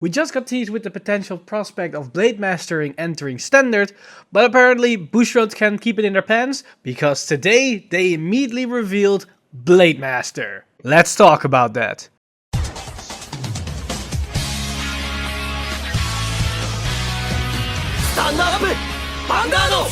We just got teased with the potential prospect of Blademastering entering Standard, but apparently Bushrod can't keep it in their pants, because today they immediately revealed Blademaster. Let's talk about that. Stand up! Vanguard!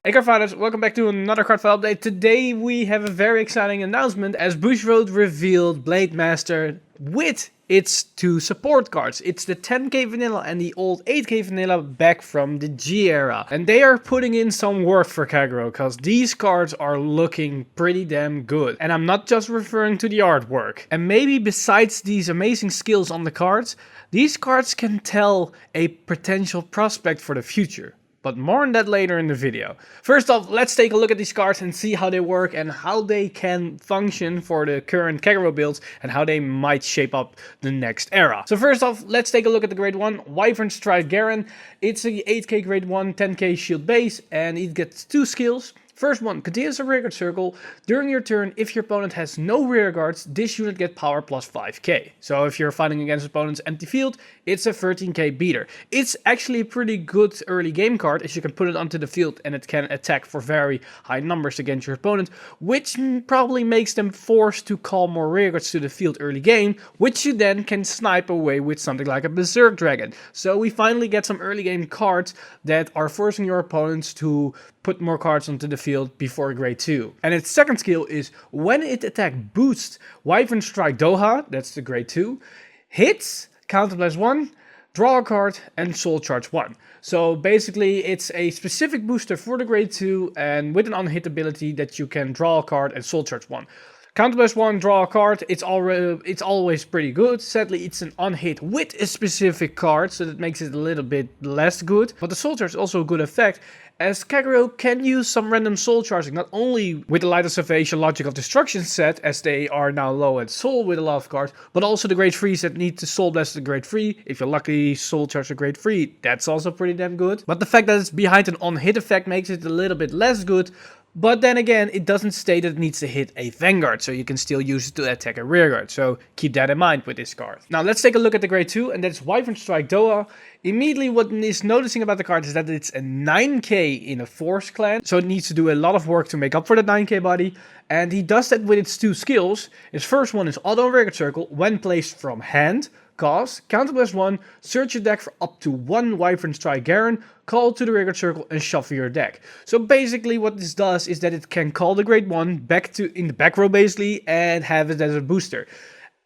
Hey Cardfighters, welcome back to another Cardfight update. Today we have a very exciting announcement as Bushrod revealed Blademaster with its two support cards. It's the 10k vanilla and the old 8k vanilla back from the G era. And they are putting in some work for Kagero, because these cards are looking pretty damn good. And I'm not just referring to the artwork. And maybe besides these amazing skills on the cards, these cards can tell a potential prospect for the future. But more on that later in the video. First off, let's take a look at these cards and see how they work and how they can function for the current Kagero builds and how they might shape up the next era. So first off, let's take a look at the grade 1 Wyvern Garen. It's a 8k grade 1, 10k shield base, and it gets two skills. First one, continues a rearguard circle. During your turn, if your opponent has no rearguards, this unit gets power plus 5k. So if you're fighting against opponent's empty field, it's a 13k beater. It's actually a pretty good early game card, as you can put it onto the field and it can attack for very high numbers against your opponent, which probably makes them forced to call more rearguards to the field early game, which you then can snipe away with something like a Berserk Dragon. So we finally get some early game cards that are forcing your opponents to put more cards onto the field before grade 2. And its second skill is when it attack boosts Wyvern Strike Doha, that's the grade 2, hits, counter blast 1, draw a card, and soul charge 1. So basically it's a specific booster for the grade 2 and with an unhit ability that you can draw a card and soul charge 1. Counter blast 1, draw a card, it's always pretty good. Sadly, it's an unhit with a specific card, so that makes it a little bit less good. But the soul charge is also a good effect, as Kagero can use some random soul charging, not only with the Light of Salvation Logic of Destruction set, as they are now low at soul with a lot of cards, but also the grade 3s that need to soul blast the grade 3. If you're lucky, soul charge a grade 3, that's also pretty damn good. But the fact that it's behind an unhit effect makes it a little bit less good. But then again, it doesn't state that it needs to hit a Vanguard, so you can still use it to attack a rearguard. So keep that in mind with this card. Now let's take a look at the grade 2, and that's Wyvern Strike Doha. Immediately what is noticing about the card is that it's a 9k in a Force clan, so it needs to do a lot of work to make up for that 9k body. And he does that with its two skills. His first one is Auto Rearguard Circle when placed from hand. Cost, counterblast 1, search your deck for up to 1 Wyvern Garen, call to the rearguard circle and shuffle your deck. So basically what this does is that it can call the grade 1 back to in the back row basically and have it as a booster.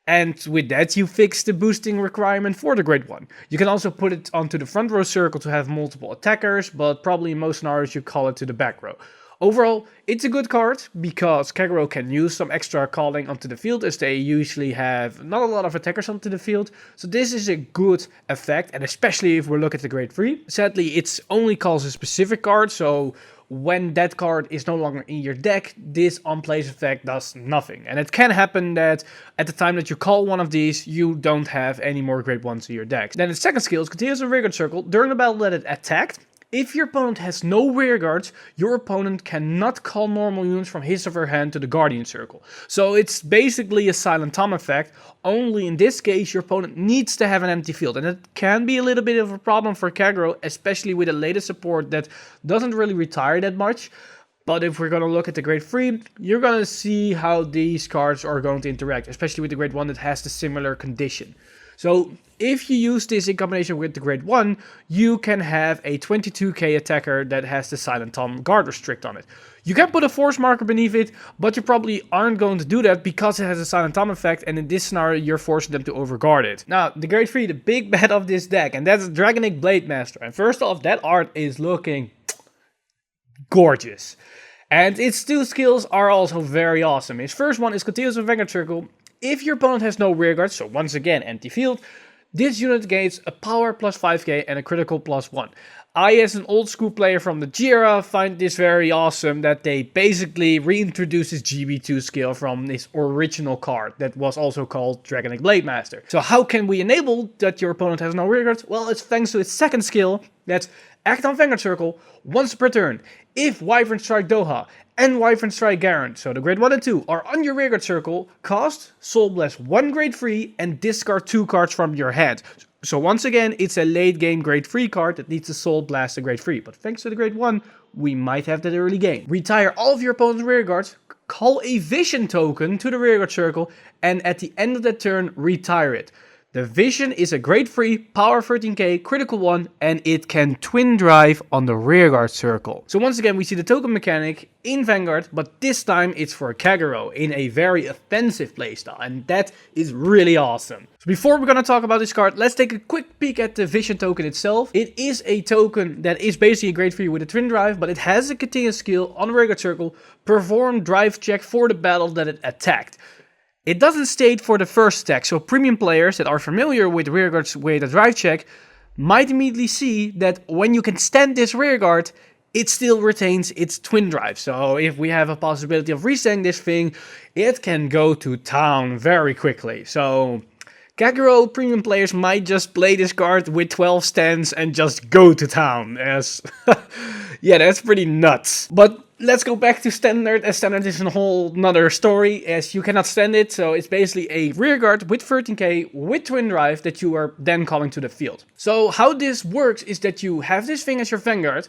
And with that you fix the boosting requirement for the grade 1. You can also put it onto the front row circle to have multiple attackers, but probably in most scenarios you call it to the back row. Overall, it's a good card because Kagero can use some extra calling onto the field, as they usually have not a lot of attackers onto the field. So this is a good effect, and especially if we look at the grade 3. Sadly, it only calls a specific card, so when that card is no longer in your deck, this on-place effect does nothing. And it can happen that at the time that you call one of these, you don't have any more grade 1s in your deck. Then the second skill is continues a rearguard circle. During the battle that it attacked, if your opponent has no rearguards, your opponent cannot call normal units from his or her hand to the Guardian Circle. So it's basically a Silent Tom effect, only in this case your opponent needs to have an empty field. And it can be a little bit of a problem for Kagero, especially with the latest support that doesn't really retire that much. But if we're going to look at the grade 3, you're going to see how these cards are going to interact, especially with the grade 1 that has the similar condition. So if you use this in combination with the grade 1, you can have a 22k attacker that has the Silent Tom guard restrict on it. You can put a force marker beneath it, but you probably aren't going to do that because it has a Silent Tom effect, and in this scenario you're forcing them to overguard it. Now, the grade 3, the big bad of this deck, and that's Dragonic Blademaster. And first off, that art is looking gorgeous. And its two skills are also very awesome. His first one is continuous Vanguard Circle. If your opponent has no rearguard, so once again empty field, this unit gains a power plus 5k and a critical plus 1. I, as an old school player from the Jira, find this very awesome that they basically reintroduced this GB2 skill from this original card that was also called Dragonic Blademaster. So how can we enable that your opponent has no rearguard? Well, it's thanks to its second skill, that's act on Vanguard Circle once per turn. If Wyvern Strike Doha and Wyvern Strike Garant, so the grade 1 and 2, are on your rearguard circle, cast Soul Blast 1 grade 3 and discard 2 cards from your hand. So once again, it's a late game grade 3 card that needs to Soul Blast a grade 3. But thanks to the grade 1, we might have that early game. Retire all of your opponent's rearguards, call a Vision token to the rearguard circle, and at the end of that turn, retire it. The Vision is a grade 3, power 13k, critical 1, and it can twin drive on the rearguard circle. So once again, we see the token mechanic in Vanguard, but this time it's for Kagero in a very offensive playstyle, and that is really awesome. So before we're gonna talk about this card, let's take a quick peek at the Vision token itself. It is a token that is basically a grade 3 with a twin drive, but it has a continuous skill on the rearguard circle, perform drive check for the battle that it attacked. It doesn't state for the first attack, so premium players that are familiar with rearguards with a drive check might immediately see that when you can stand this rearguard, it still retains its twin drive. So if we have a possibility of resetting this thing, it can go to town very quickly. So Kagero premium players might just play this card with 12 stands and just go to town, as yeah, that's pretty nuts. But let's go back to standard, as standard is a whole nother story, as you cannot stand it. So it's basically a rearguard with 13k with twin drive that you are then calling to the field. So how this works is that you have this thing as your Vanguard,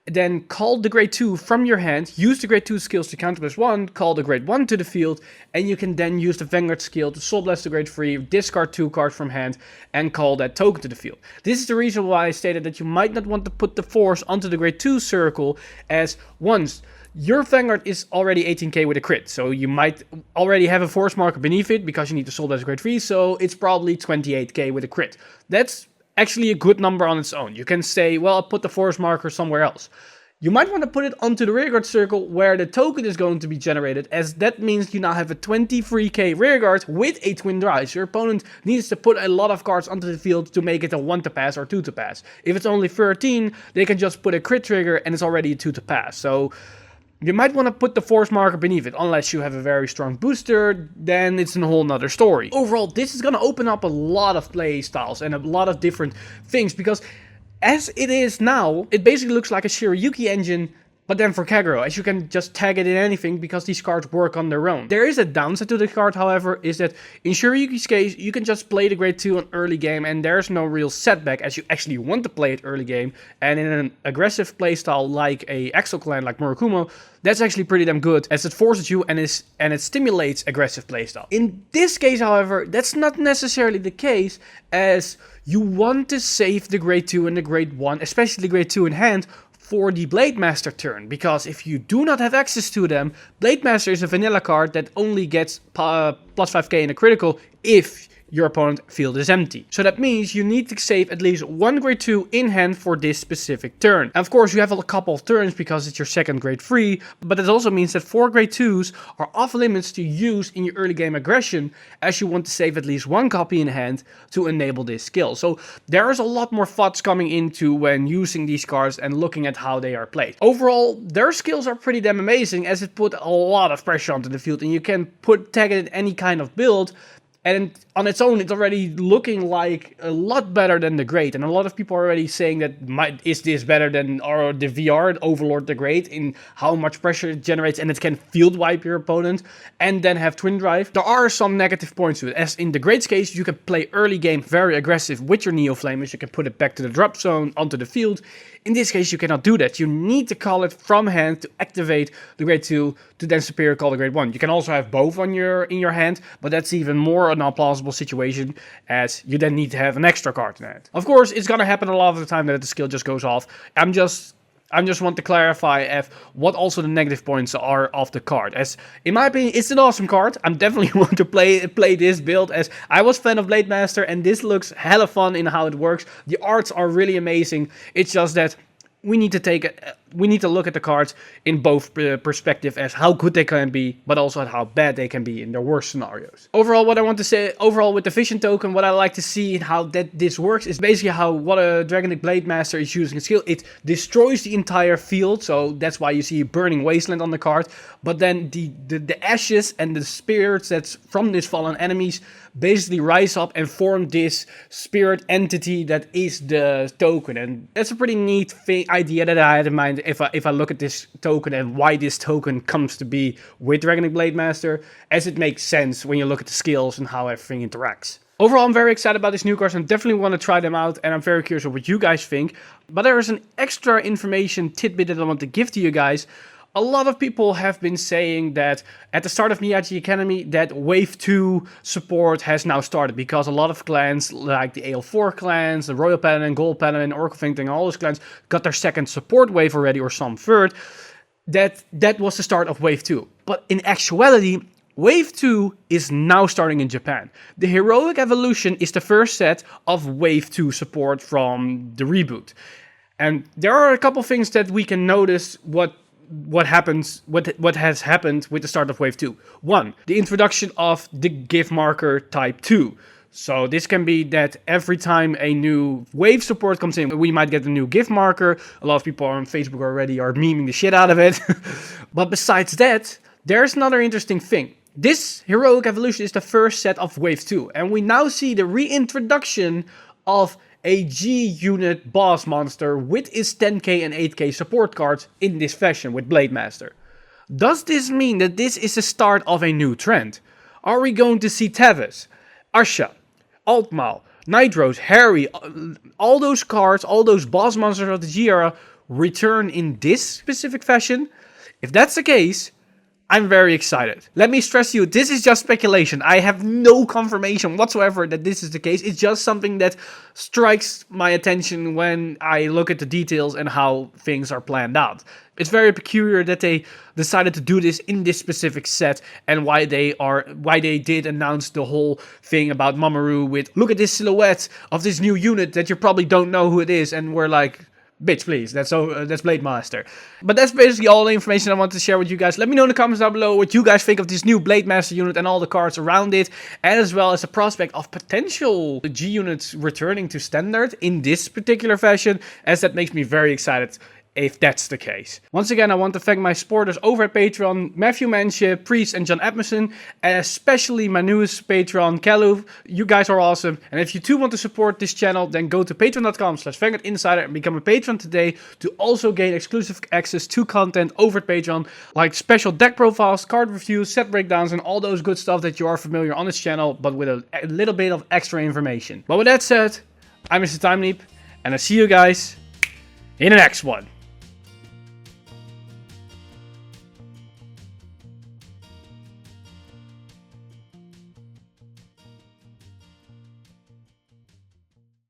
then call the grade 2 from your hand, use the grade 2 skills to counter +1, call the grade 1 to the field, and you can then use the Vanguard skill to Soul Blast the grade 3, discard 2 cards from hand, and call that token to the field. This is the reason why I stated that you might not want to put the force onto the grade 2 circle, as once your Vanguard is already 18k with a crit, so you might already have a force marker beneath it because you need to Soul Blast grade 3, so it's probably 28k with a crit. That's actually a good number on its own. You can say, well, I'll put the force marker somewhere else. You might want to put it onto the rearguard circle where the token is going to be generated, as that means you now have a 23k rearguard with a twin drive. So your opponent needs to put a lot of cards onto the field to make it a 1 to pass or 2 to pass. If it's only 13, they can just put a crit trigger and it's already a 2 to pass. So you might want to put the force marker beneath it, unless you have a very strong booster, then it's a whole nother story. Overall, this is going to open up a lot of play styles and a lot of different things, because as it is now, it basically looks like a Shiryuki engine, but then for Kagero, as you can just tag it in anything because these cards work on their own. There is a downside to the card, however, is that in Shiryuki's case, you can just play the grade 2 on early game and there's no real setback as you actually want to play it early game. And in an aggressive playstyle like a Exo clan like Murakumo, that's actually pretty damn good as it forces you and it stimulates aggressive playstyle. In this case, however, that's not necessarily the case, as you want to save the grade 2 and the grade 1, especially the grade 2 in hand, for the Blademaster turn, because if you do not have access to them, Blademaster is a vanilla card that only gets plus 5k in a critical if your opponent field is empty. So that means you need to save at least 1 grade 2 in hand for this specific turn. And of course you have a couple of turns because it's your second grade 3, but it also means that 4 grade 2s are off limits to use in your early game aggression, as you want to save at least 1 copy in hand to enable this skill. So there is a lot more thoughts coming into when using these cards and looking at how they are played. Overall, their skills are pretty damn amazing, as it put a lot of pressure onto the field and you can tag it in any kind of build. And on its own, it's already looking like a lot better than the Great. And a lot of people are already saying that, is this better than the VR, Overlord the Great, in how much pressure it generates and it can field wipe your opponent and then have Twin Drive. There are some negative points to it. As in the Great's case, you can play early game very aggressive with your Neo Flamers. You can put it back to the drop zone onto the field. In this case, you cannot do that. You need to call it from hand to activate the grade 2 to then superior call the grade 1. You can also have both in your hand, but that's even more an unplausible situation, as you then need to have an extra card in hand. Of course, it's gonna happen a lot of the time that the skill just goes off. I just want to clarify what also the negative points are of the card. As in my opinion, it's an awesome card. I'm definitely want to play this build, as I was a fan of Blademaster and this looks hella fun in how it works. The arts are really amazing. It's just that we need to take we need to look at the cards in both perspective as how good they can be, but also at how bad they can be in their worst scenarios. Overall, what I want to say, overall with the Vision token, what I like to see and how this works is basically how what a Dragonic Blademaster is using a skill. It destroys the entire field, so that's why you see Burning Wasteland on the card. But then the ashes and the spirits that's from these fallen enemies basically rise up and form this spirit entity that is the token. And that's a pretty neat idea that I had in mind if I look at this token and why this token comes to be with Dragonic Blademaster, as it makes sense when you look at the skills and how everything interacts. Overall, I'm very excited about these new cards and definitely want to try them out, and I'm very curious of what you guys think. But there is an extra information tidbit that I want to give to you guys. A lot of people have been saying that at the start of Miyagi Academy that Wave 2 support has now started, because a lot of clans like the AL4 clans, the Royal Paladin, Gold Paladin, Oracle Fang, all those clans got their second support wave already, or some third. That was the start of Wave 2. But in actuality, Wave 2 is now starting in Japan. The Heroic Evolution is the first set of Wave 2 support from the reboot. And there are a couple things that we can notice what has happened with the start of Wave 2. 1, the introduction of the gift marker type 2. So this can be that every time a new wave support comes in, we might get a new gift marker. A lot of people on Facebook already are memeing the shit out of it. But besides that, there's another interesting thing. This Heroic Evolution is the first set of Wave 2, and we now see the reintroduction of a G unit boss monster with its 10k and 8k support cards in this fashion with Blademaster. Does this mean that this is the start of a new trend? Are we going to see Tevis, Asha, Altmal, Nitros, Harry, all those cards, all those boss monsters of the G era return in this specific fashion? If that's the case, I'm very excited. Let me stress to you, this is just speculation. I have no confirmation whatsoever that this is the case. It's just something that strikes my attention when I look at the details and how things are planned out. It's very peculiar that they decided to do this in this specific set, and why they did announce the whole thing about Mamoru with, look at this silhouette of this new unit that you probably don't know who it is, and we're like, bitch, please, that's Blademaster. But that's basically all the information I wanted to share with you guys. Let me know in the comments down below what you guys think of this new Blademaster unit and all the cards around it, and as well as the prospect of potential G units returning to standard in this particular fashion, as that makes me very excited if that's the case. Once again, I want to thank my supporters over at Patreon, Matthew Manship, Priest, and John Edmondson, and especially my newest patron, Kalu. You guys are awesome. And if you too want to support this channel, then go to patreon.com/Vanguard Insider and become a patron today to also gain exclusive access to content over at Patreon, like special deck profiles, card reviews, set breakdowns, and all those good stuff that you are familiar on this channel, but with a little bit of extra information. But with that said, I'm Mr. Time Leap, and I see you guys in the next one.